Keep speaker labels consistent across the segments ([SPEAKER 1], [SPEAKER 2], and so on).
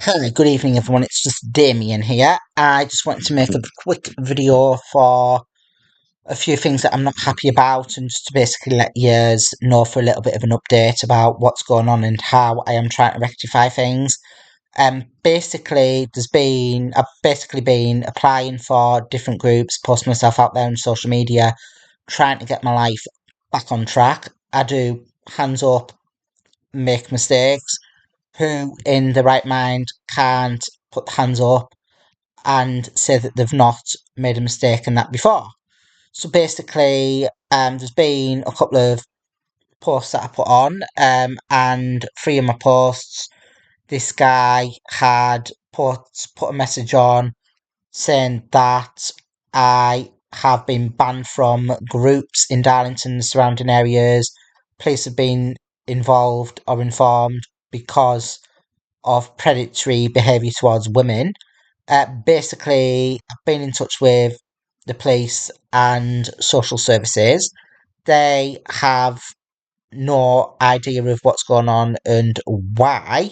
[SPEAKER 1] Hello, good evening everyone, it's just Damian here. I just wanted to make a quick video for a few things that I'm not happy about and just to basically let you know for a little bit of an update about what's going on and how I am trying to rectify things. I've basically been applying for different groups, posting myself out there on social media, trying to get my life back on track. I do hands up, make mistakes. Who in the right mind can't put the hands up and say that they've not made a mistake in that before? So basically, there's been a couple of posts that I put on, and three of my posts, this guy had put a message on saying that I have been banned from groups in Darlington and surrounding areas. Police have been involved or informed because of predatory behaviour towards women. Basically, I've been in touch with the police and social services. They have no idea of what's going on and why.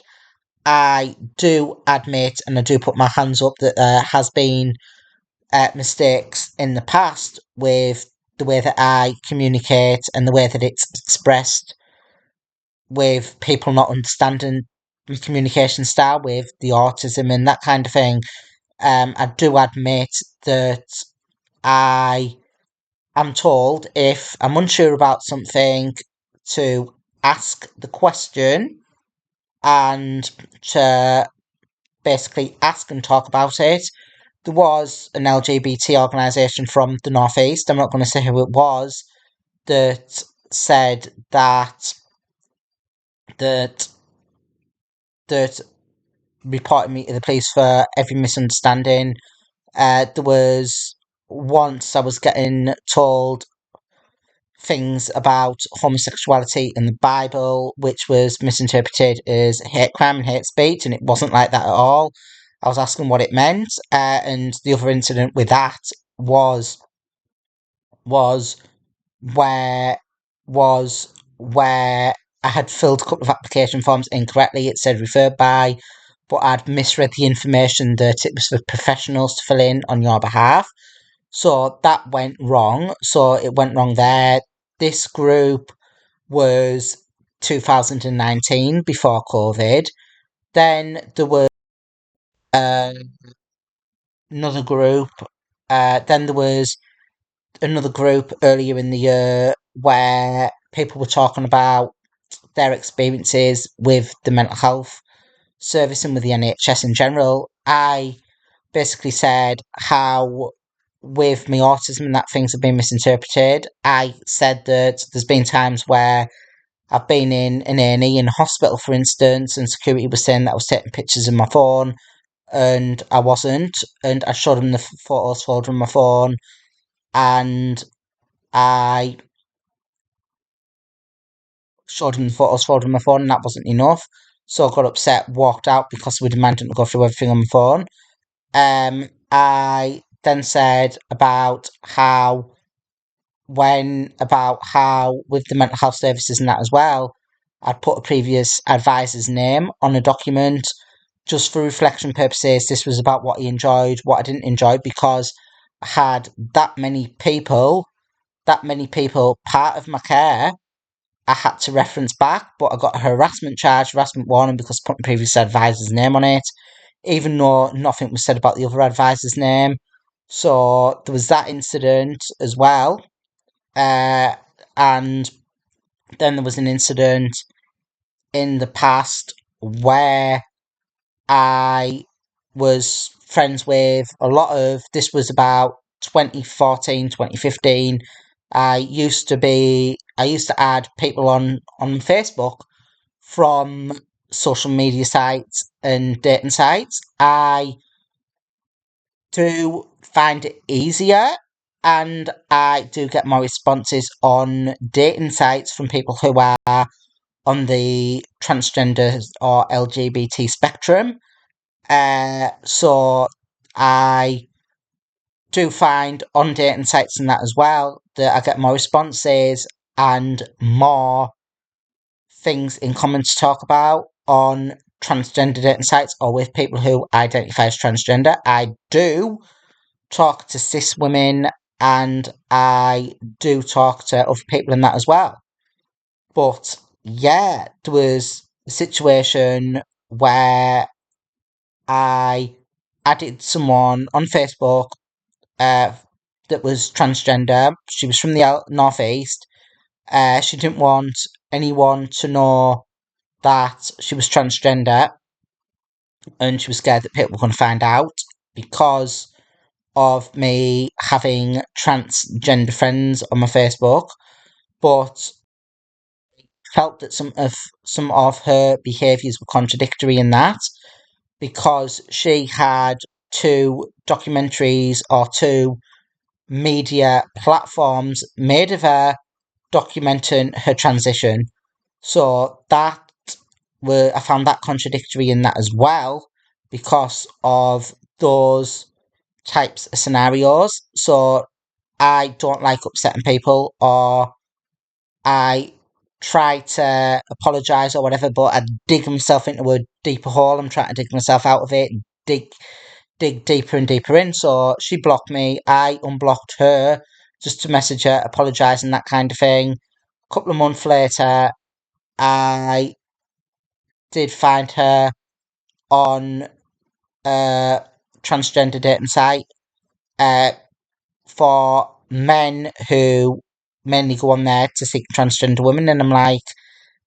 [SPEAKER 1] I do admit and I do put my hands up that there has been mistakes in the past with the way that I communicate and the way that it's expressed, with people not understanding my communication style with the autism and that kind of thing. I do admit that I am told if I'm unsure about something to ask the question and to basically ask and talk about it. There was an LGBT organisation from the Northeast, I'm not going to say who it was, that said that that reported me to the police for every misunderstanding. There was once I was getting told things about homosexuality in the Bible, which was misinterpreted as hate crime and hate speech, and it wasn't like that at all. I was asking what it meant, and the other incident with that was was where was where I had filled a couple of application forms incorrectly. It said referred by, but I'd misread the information that it was for professionals to fill in on your behalf. So that went wrong. So it went wrong there. This group was 2019 before COVID. Then there was uh, another group. Then there was another group earlier in the year where people were talking about their experiences with the mental health service and with the NHS in general. I basically said how with my autism and that things have been misinterpreted. I said that there's been times where I've been in an A&E in a hospital, for instance, and security was saying that I was taking pictures of my phone, and I wasn't. And I showed them the photos folder on my phone, and I showed him the photos folder on my phone, and that wasn't enough. So I got upset, walked out because we demanded to go through everything on my phone. I then said about how with the mental health services and that as well, I'd put a previous advisor's name on a document just for reflection purposes. This was about what he enjoyed, what I didn't enjoy, because I had that many people part of my care. I had to reference back, but I got a harassment warning because I put my previous advisor's name on it, even though nothing was said about the other advisor's name. So there was that incident as well. Uh, and then there was an incident in the past where I was friends with this was about 2014, 2015. I used to add people on Facebook from social media sites and dating sites. I do find it easier and I do get more responses on dating sites from people who are on the transgender or LGBT spectrum. So I do find on dating sites and that as well that I get more responses and more things in common to talk about. On transgender dating sites or with people who identify as transgender. I do talk to cis women and I do talk to other people in that as well. But yeah, there was a situation where I added someone on Facebook uh, that was transgender. She was from the northeast. She didn't want anyone to know that she was transgender, and she was scared that people were going to find out because of me having transgender friends on my Facebook. But felt that some of her behaviours were contradictory in that because she had two documentaries or two media platforms made of her documenting her transition. So that I found that contradictory in that as well because of those types of scenarios. So I don't like upsetting people, or I try to apologise or whatever, but I dig myself into a deeper hole. I'm trying to dig myself out of it, dig deeper and deeper in. So she blocked me. I unblocked her just to message her, apologise and that kind of thing. A couple of months later, I did find her on a transgender dating site uh, for men who mainly go on there to seek transgender women. And I'm like,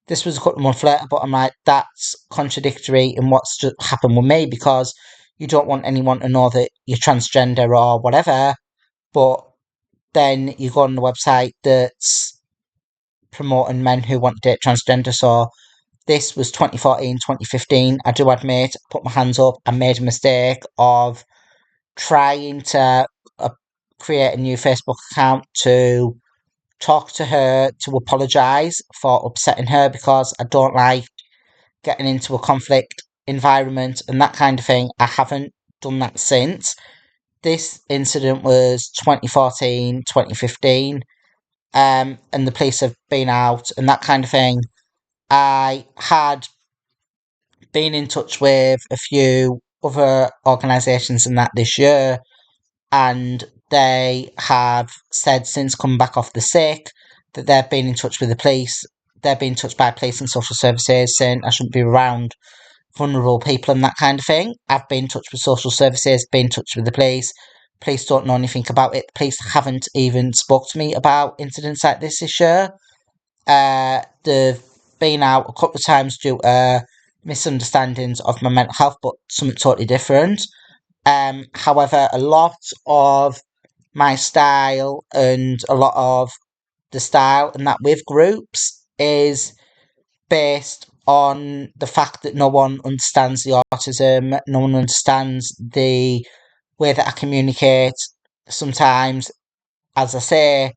[SPEAKER 1] this was a couple of months later, but I'm like, that's contradictory in what's just happened with me because you don't want anyone to know that you're transgender or whatever, but then you go on the website that's promoting men who want to date transgender. So this was 2014, 2015. I do admit, I put my hands up. I made a mistake of trying to create a new Facebook account to talk to her, to apologise for upsetting her because I don't like getting into a conflict environment and that kind of thing. I haven't done that since. This incident was 2014, 2015, and the police have been out and that kind of thing. I had been in touch with a few other organisations in that this year, and they have said since coming back off the sick that they've been in touch with the police. They've been touched by police and social services saying I shouldn't be around vulnerable people and that kind of thing. I've been in touch with social services, been in touch with the police. Police don't know anything about it. The police haven't even spoke to me about incidents like this year. They've been out a couple of times due to misunderstandings of my mental health, but something totally different. However, a lot of my style and a lot of the style and that with groups is based on the fact that no one understands the autism, no one understands the way that I communicate. Sometimes, as I say,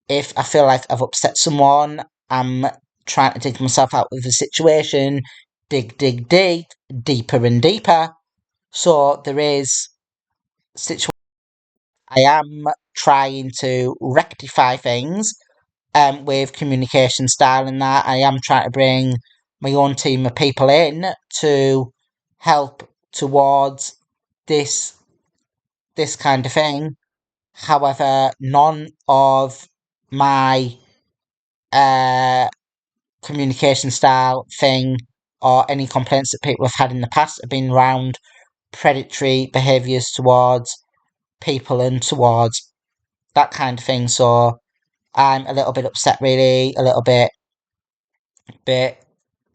[SPEAKER 1] if I feel like I've upset someone, I'm trying to dig myself out of the situation, dig, deeper and deeper. So there is situation. I am trying to rectify things with communication style and that. I am trying to bring my own team of people in to help towards this this kind of thing. However, none of my uh, communication style thing or any complaints that people have had in the past have been around predatory behaviours towards people and towards that kind of thing. So I'm a little bit upset, really, a little bit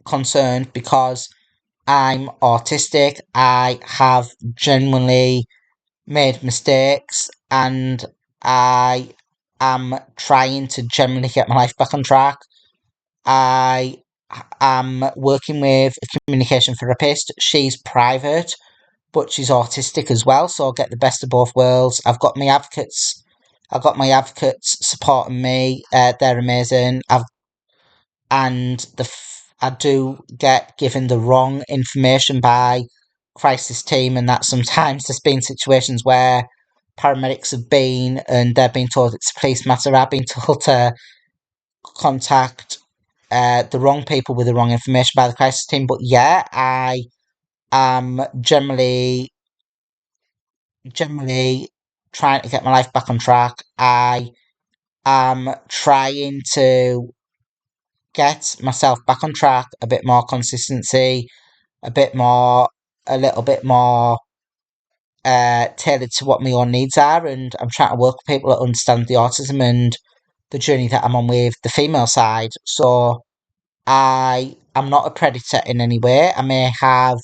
[SPEAKER 1] concerned because I'm autistic. I have genuinely made mistakes and I am trying to generally get my life back on track. I am working with a communication therapist. She's private, but she's autistic as well, so I'll get the best of both worlds. I've got my advocates. I've got my advocates supporting me. They're amazing. I do get given the wrong information by crisis team, and that sometimes there's been situations where paramedics have been and they're being told it's a police matter. I've been told to contact the wrong people with the wrong information by the crisis team. But yeah, I am generally trying to get my life back on track. I am trying to get myself back on track, a bit more consistency, a bit more, a little bit more tailored to what my own needs are, and I'm trying to work with people that understand the autism and the journey that I'm on with the female side. So I am not a predator in any way. I may have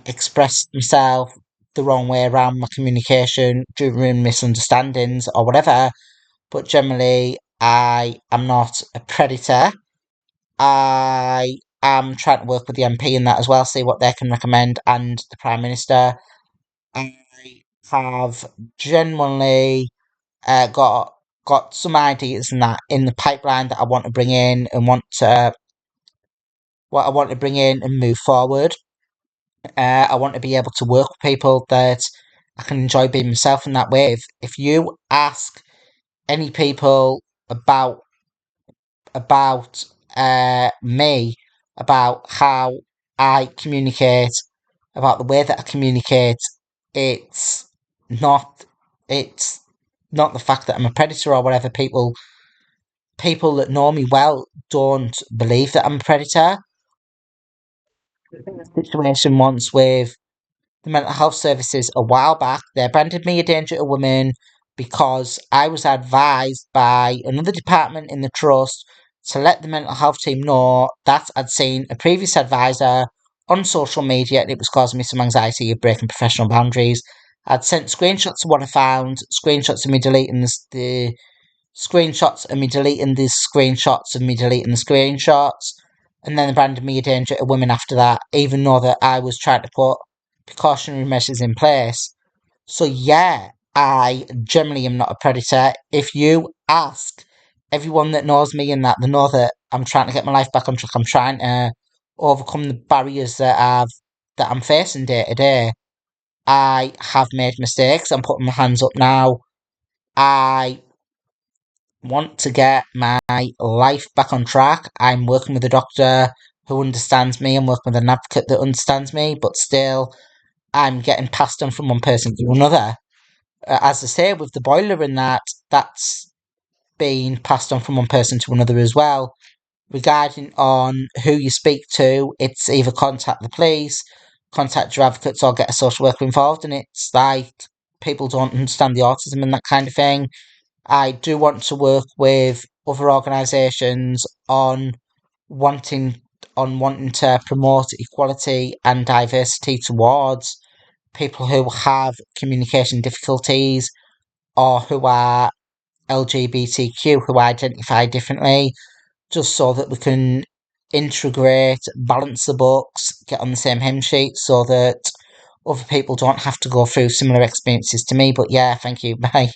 [SPEAKER 1] expressed myself the wrong way around my communication during misunderstandings or whatever, but generally I am not a predator. I am trying to work with the MP in that as well, see what they can recommend, and the Prime Minister. I have genuinely got some ideas in that in the pipeline that I want to bring in and what I want to bring in and move forward. I want to be able to work with people that I can enjoy being myself in that way. If you ask any people about about me, about how I communicate, about the way that I communicate, it's not it's not the fact that I'm a predator or whatever. People that know me well don't believe that I'm a predator. Situation once with the mental health services a while back. They branded me a danger to women because I was advised by another department in the trust to let the mental health team know that I'd seen a previous advisor on social media and it was causing me some anxiety of breaking professional boundaries. I'd sent screenshots of what I found, screenshots of me deleting the screenshots of me deleting the screenshots of me deleting the screenshots, and then they branded me a danger to women after that, even though that I was trying to put precautionary measures in place. So yeah, I generally am not a predator. If you ask everyone that knows me and that they know that I'm trying to get my life back on track, I'm trying to overcome the barriers that I'm facing day to day. I have made mistakes. I'm putting my hands up now. I want to get my life back on track. I'm working with a doctor who understands me. I'm working with an advocate that understands me, but still, I'm getting passed on from one person to another. As I say, with the boiler and that, that's being passed on from one person to another as well. Regarding on who you speak to, it's either contact the police, contact your advocates, or get a social worker involved. And it's like people don't understand the autism and that kind of thing. I do want to work with other organisations wanting wanting to promote equality and diversity towards people who have communication difficulties or who are LGBTQ, who identify differently, just so that we can integrate, balance the books, get on the same hymn sheet so that other people don't have to go through similar experiences to me. But yeah, thank you. Bye.